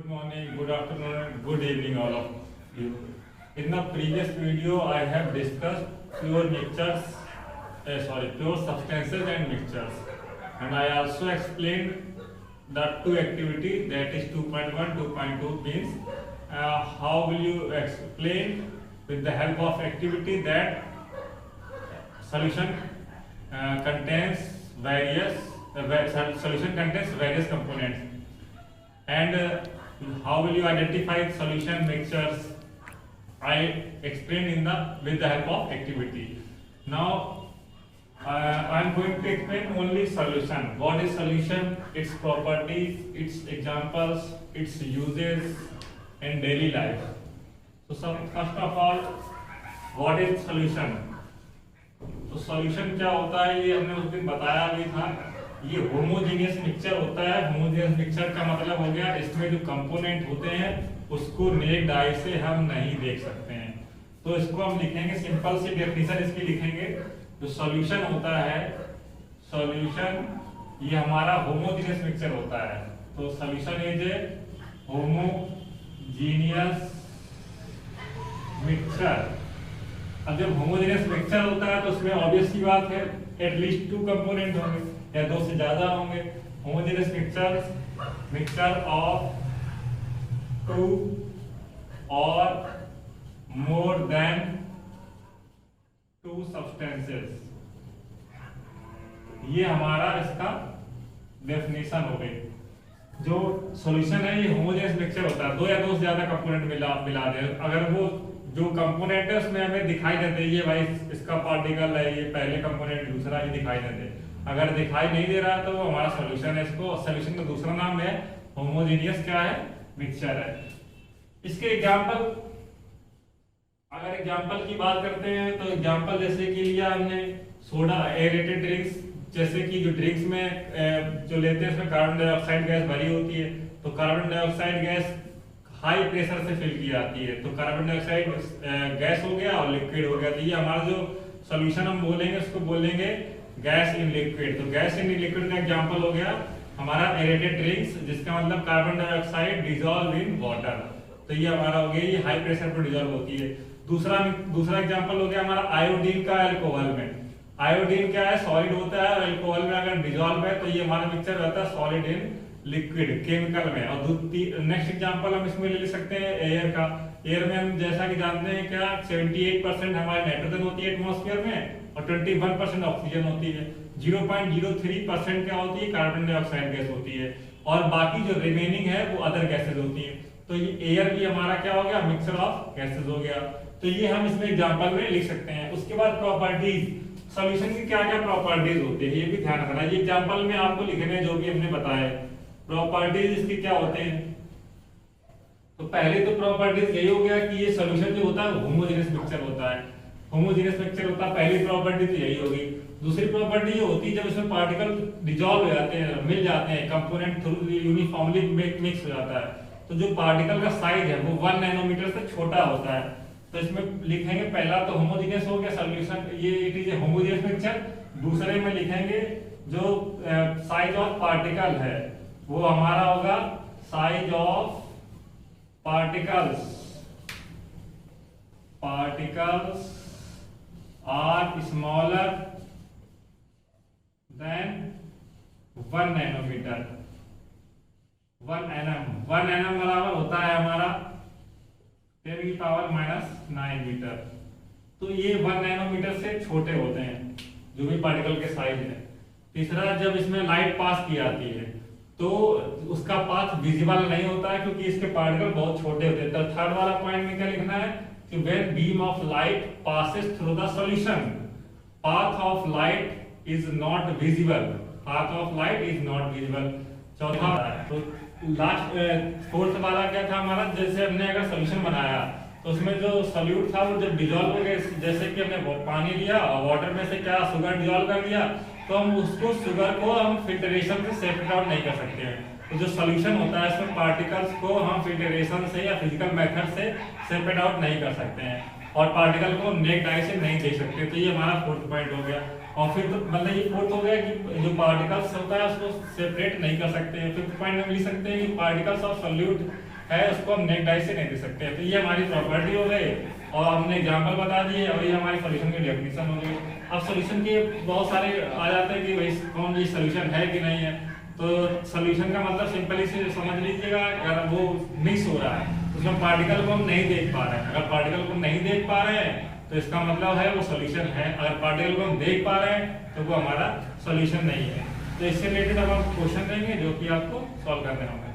morning, good afternoon, and good evening, all of you. In the previous video, I have discussed pure substances and mixtures, and I also explained the two activity, that is 2.1, 2.2 means how will you explain with the help of activity that solution contains various components, and how will you identify solution mixtures. I explained with the help of activity. Now I am going to explain only solution. What is solution? Its properties, its examples, its uses in daily life. So first of all, what is solution? तो solution क्या होता है, ये हमने उस दिन बताया भी था. ये होमोजेनियस मिक्सचर होता है. होमोजेनियस मिक्सचर का मतलब हो गया इसमें जो कंपोनेंट होते हैं उसको नेक्ड आई से हम नहीं देख सकते हैं. तो इसको हम लिखेंगे, सिंपल सी डेफिनेशन इसकी लिखेंगे. जो सॉल्यूशन होता है, सॉल्यूशन ये हमारा होमोजेनियस मिक्सचर होता है. तो solution is a homogeneous mixture. अब जब होमोजेनियस मिक्सचर होता है तो उसमें ऑब्वियस सी बात है एटलीस्ट टू कंपोनेंट होंगे या दो से ज्यादा होंगे. होमोजेनियस मिक्सचर ऑफ टू और मोर देन टू सब्सटेंसेस. ये हमारा इसका डेफिनेशन हो गई. जो सॉल्यूशन है ये होमोजेनियस मिक्सचर होता है. दो या दो से ज्यादा कंपोनेंट मिला दे. अगर वो जो कंपोनेंट है उसमें हमें दिखाई देते ये भाई इसका पार्टिकल है, ये पहले कंपोनेंट दूसरा ही दिखाई देते. अगर दिखाई नहीं दे रहा तो वो हमारा सॉल्यूशन है. इसको सॉल्यूशन का दूसरा नाम है होमोजेनियस क्या है, मिक्सचर है. इसके एग्जांपल, अगर एग्जांपल की बात करते हैं तो एग्जांपल जैसे कि लिया हमने सोडा एरेटेड ड्रिंक्स. जैसे कि जो ड्रिंक्स में जो लेते हैं उसमें कार्बन डाइऑक्साइड गैस भरी होती है. तो carbon dioxide gas high pressure से फिल की जाती है. तो कार्बन डाइऑक्साइड गैस हो गया और लिक्विड हो गया. तो ये हमारा जो सॉल्यूशन हम बोलेंगे उसको बोलेंगे गैस इन लिक्विड. तो गैस इन लिक्विड का एग्जांपल हो गया हमारा एरेटेड ड्रिंक्स, जिसका मतलब carbon dioxide dissolve in water. तो ये हमारा हो गया, ये हाई प्रेशर पर डिसॉल्व होती है. दूसरा एग्जांपल हो गया हमारा आयोडीन का अल्कोहल में. आयोडीन क्या है, सॉलिड होता है, और अल्कोहल में अगर डिसॉल्व है तो ये हमारा मिक्सचर रहता है सॉलिड इन लिक्विड केमिकल में. और नेक्स्ट एग्जांपल हम इसमें ले सकते हैं एयर का. एयर में हम जैसा कि जानते हैं क्या 78% हमारे नाइट्रोजन होती है एटमॉस्फेयर में और 21% ऑक्सीजन होती है. 0.03% क्या होती है, कार्बन डाइऑक्साइड गैस होती है, और बाकी जो रिमेनिंग है वो अदर गैसेज होती है. तो ये एयर भी हमारा क्या हो गया, मिक्सचर ऑफ गैसेज हो गया. तो ये हम इसमें एग्जांपल में लिख सकते हैं. उसके बाद प्रॉपर्टीज, सॉल्यूशन की क्या क्या प्रॉपर्टीज होती है ये भी ध्यान रखना. ये एग्जांपल में आपको लिखने जो भी हमने बताया. प्रॉपर्टीज इसके क्या होते हैं, तो पहले तो प्रॉपर्टीज यही हो गया कि ये सॉल्यूशन जो होता है होमोजेनियस मिक्सचर होता है. होमोजेनियस मिक्सचर होता है, पहली प्रॉपर्टी तो यही होगी. दूसरी प्रॉपर्टी ये होती है जब इसमें पार्टिकल डिसॉल्व हो जाते हैं, मिल जाते हैं, कंपोनेंट थ्रू यूनिफॉर्मली मिक्स हो जाता है, तो जो पार्टिकल का साइज है वो 1 नैनोमीटर से छोटा होता है. तो इसमें लिखेंगे पहला तो होमोजेनियस हो गया सॉल्यूशन, ये it is a homogeneous mixture. दूसरे में लिखेंगे जो साइज ऑफ पार्टिकल है वो हमारा होगा size of particles are smaller than 1 nanometre. 1 nm बराबर होता है हमारा 10⁻⁹ मीटर. तो ये 1 नैनोमीटर से छोटे होते हैं जो भी पार्टिकल के साइज है. तीसरा, जब इसमें लाइट पास की जाती है तो उसका पाथ विजिबल नहीं होता है क्योंकि इसके पार्टिकल बहुत छोटे होते हैं. तो थर्ड वाला पॉइंट में क्या लिखना है कि when beam of light passes through the solution path of light is not visible. चौथा, तो लास्ट फोर्थ वाला क्या था हमारा, जैसे हमने अगर सॉल्यूशन बनाया तो उसमें जो सॉल्यूट था वो जब डिसॉल्व हो गया, जैसे कि हमने पानी लिया और वाटर में से क्या शुगर डिसॉल्व कर दिया, तो हम उसको शुगर को हम फिल्टरेशन से सेपरेट आउट नहीं कर सकते हैं. तो जो सॉल्यूशन होता है इसमें पार्टिकल्स को हम फिल्टरेशन से या फिजिकल मेथड से सेपरेट आउट नहीं कर सकते हैं और पार्टिकल को नेक्ड आई से नहीं देख सकते. तो ये हमारा फोर्थ पॉइंट हो गया. और फिर तो मतलब ये फोर्थ हो गया कि जो पार्टिकल्स होता है उसको सेपरेट नहीं कर सकते हैं. फिफ्थ पॉइंट में लिख सकते हैं कि पार्टिकल्स ऑफ सॉल्यूट है उसको हम नेक डाइस से नहीं दे सकते। तो ये हमारी प्रॉपर्टी हो गई और हमने एग्जांपल बता दिए और ये हमारी सॉल्यूशन की डेफिनेशन हो गई। अब सॉल्यूशन के बहुत सारे आ जाते हैं कि भाई कौन ये सॉल्यूशन है कि नहीं है। तो सॉल्यूशन का मतलब सिंपली से समझ लीजिएगा, अगर वो मिक्स हो रहा है तो उसमें पार्टिकल को हम नहीं देख पा रहे हैं। अगर पार्टिकल को नहीं देख पा रहे हैं तो इसका मतलब है वो सॉल्यूशन है। अगर पार्टिकल को हम देख पा रहे हैं तो वो हमारा सॉल्यूशन नहीं है। तो इससे रिलेटेड अब हम क्वेश्चन देंगे जो कि आपको सॉल्व करने होंगे।